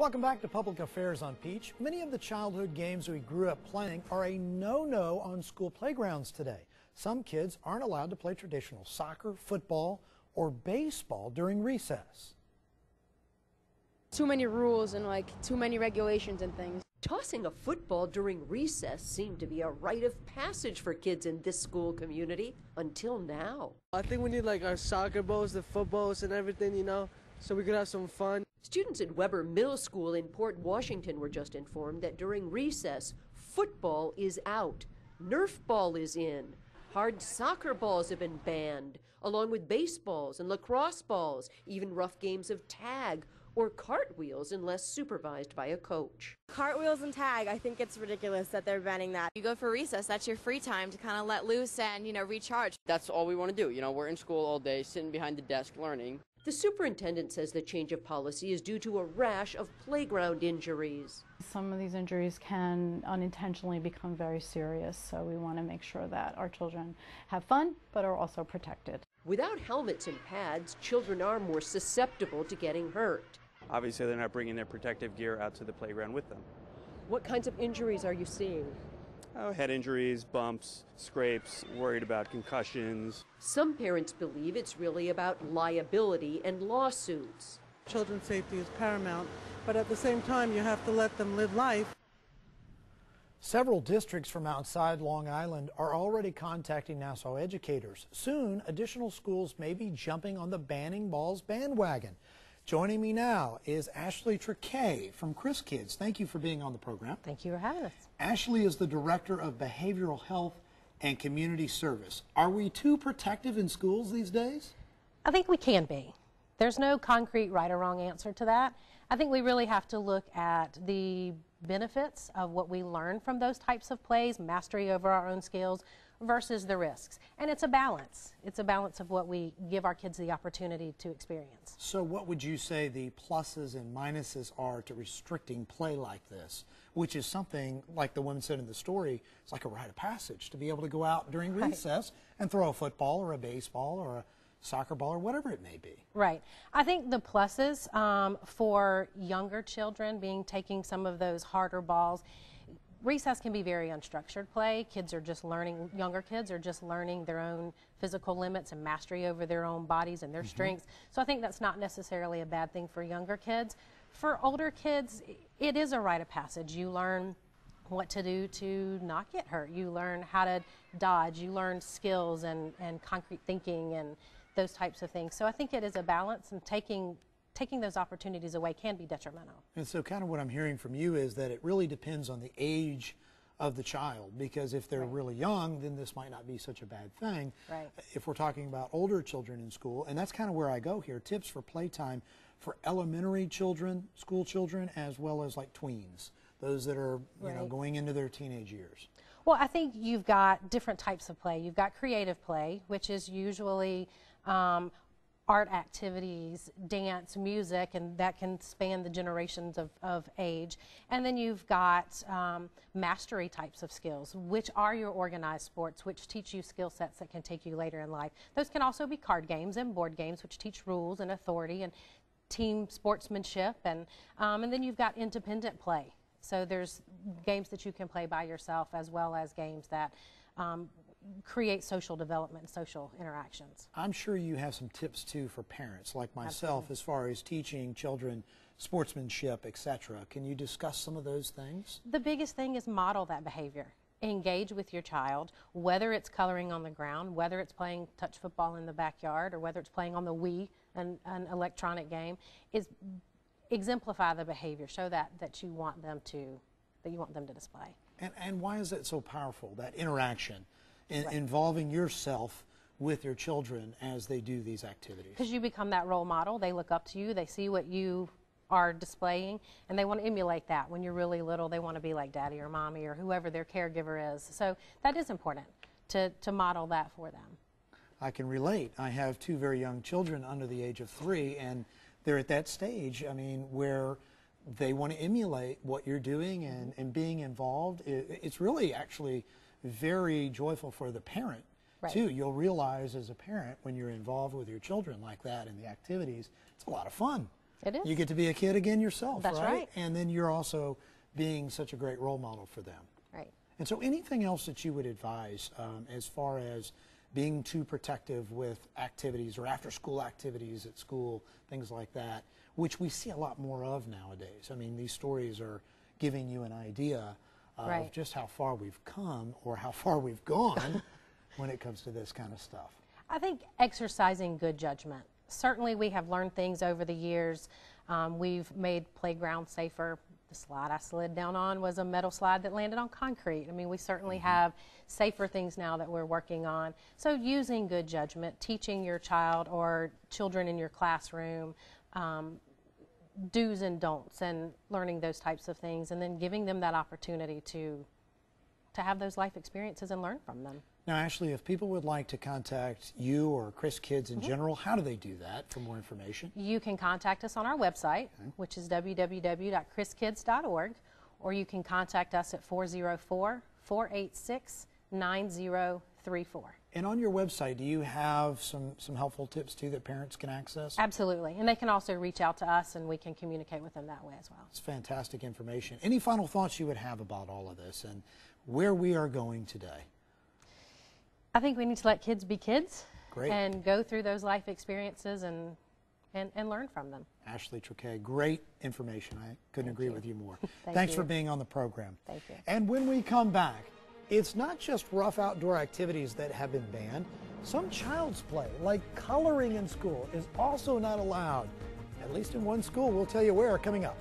Welcome back to Public Affairs on Peach. Many of the childhood games we grew up playing are a no-no on school playgrounds today. Some kids aren't allowed to play traditional soccer, football, or baseball during recess. Too many rules and too many regulations and things. Tossing a football during recess seemed to be a rite of passage for kids in this school community until now. I think we need our soccer balls, the footballs and everything, so we could have some fun. Students at Weber Middle School in Port Washington were just informed that during recess, football is out, Nerf ball is in, hard soccer balls have been banned, along with baseballs and lacrosse balls, even rough games of tag or cartwheels unless supervised by a coach. Cartwheels and tag, I think it's ridiculous that they're banning that. You go for recess, that's your free time to kind of let loose and, recharge. That's all we want to do. We're in school all day, sitting behind the desk learning. The superintendent says the change of policy is due to a rash of playground injuries. Some of these injuries can unintentionally become very serious, so we want to make sure that our children have fun but are also protected. Without helmets and pads, children are more susceptible to getting hurt. Obviously, they're not bringing their protective gear out to the playground with them. What kinds of injuries are you seeing? Head injuries, bumps, scrapes, worried about concussions. Some parents believe it's really about liability and lawsuits. Children's safety is paramount, but at the same time, you have to let them live life. Several districts from outside Long Island are already contacting Nassau educators. Soon, additional schools may be jumping on the banning balls bandwagon. Joining me now is Ashley Triquet from Chris Kids. Thank you for being on the program. Thank you for having us. Ashley is the Director of Behavioral Health and Community Service. Are we too protective in schools these days? I think we can be. There's no concrete right or wrong answer to that. I think we really have to look at the benefits of what we learn from those types of plays, mastery over our own skills, versus the risks. And it's a balance. It's a balance of what we give our kids the opportunity to experience. So what would you say the pluses and minuses are to restricting play like this, which is something, like the woman said in the story, it's like a rite of passage to be able to go out during recess and throw a football or a baseball or a soccer ball or whatever it may be. Right. I think the pluses for younger children taking some of those harder balls, recess can be very unstructured play. Kids are just learning, younger kids are just learning their own physical limits and mastery over their own bodies and their strengths. So I think that's not necessarily a bad thing for younger kids. For older kids, it is a rite of passage. You learn what to do to not get hurt. You learn how to dodge. You learn skills and concrete thinking and those types of things. So I think it is a balance, and taking those opportunities away can be detrimental. And so kind of what I'm hearing from you is that it really depends on the age of the child, because if they're really young, then this might not be such a bad thing. Right. If we're talking about older children in school, and that's kind of where I go here, tips for playtime for elementary children, school children, as well as like tweens, those that are going into their teenage years. Well, I think you've got different types of play. You've got creative play, which is usually art activities, dance, music, and that can span the generations of age. And then you've got mastery types of skills, which are your organized sports, which teach you skill sets that can take you later in life. Those can also be card games and board games, which teach rules and authority and team sportsmanship. And then you've got independent play. So there's games that you can play by yourself, as well as games that create social development and social interactions. I'm sure you have some tips too for parents like myself. Absolutely. As far as teaching children sportsmanship, etc. Can you discuss some of those things? The biggest thing is model that behavior. Engage with your child, whether it's coloring on the ground, whether it's playing touch football in the backyard, or whether it's playing on the Wii, an electronic game. Is exemplify the behavior. Show that you want them to display. And why is that so powerful, that interaction? Involving yourself with your children as they do these activities. Because you become that role model. They look up to you. They see what you are displaying, and they want to emulate that. When you're really little, they want to be like daddy or mommy or whoever their caregiver is. So that is important to model that for them. I can relate. I have two very young children under the age of 3, and they're at that stage, where they want to emulate what you're doing and being involved. It's really actually very joyful for the parent, too. You'll realize as a parent when you're involved with your children like that in the activities, it's a lot of fun. It is. You get to be a kid again yourself, That's right. And then you're also being such a great role model for them. Right. And so anything else that you would advise as far as being too protective with activities or after-school activities at school, things like that, which we see a lot more of nowadays. I mean, these stories are giving you an idea of Right. just how far we've come or how far we've gone when it comes to this kind of stuff. I think exercising good judgment. Certainly we have learned things over the years. We've made playgrounds safer. The slide I slid down on was a metal slide that landed on concrete. I mean, we certainly have safer things now that we're working on. So using good judgment, teaching your child or children in your classroom do's and don'ts and learning those types of things, and then giving them that opportunity to have those life experiences and learn from them. Now, Ashley, if people would like to contact you or Chris Kids in general, how do they do that for more information? You can contact us on our website, which is www.chriskids.org, or you can contact us at 404-486-9034. And on your website, do you have some helpful tips, too, that parents can access? Absolutely. And they can also reach out to us, and we can communicate with them that way as well. It's fantastic information. Any final thoughts you would have about all of this and where we are going today? I think we need to let kids be kids. Great. And go through those life experiences and learn from them. Ashley Troquet, great information. I couldn't agree with you more. Thank Thanks you. for being on the program. Thank you. And when we come back, it's not just rough outdoor activities that have been banned. Some child's play, like coloring in school, is also not allowed, at least in one school. We'll tell you where coming up.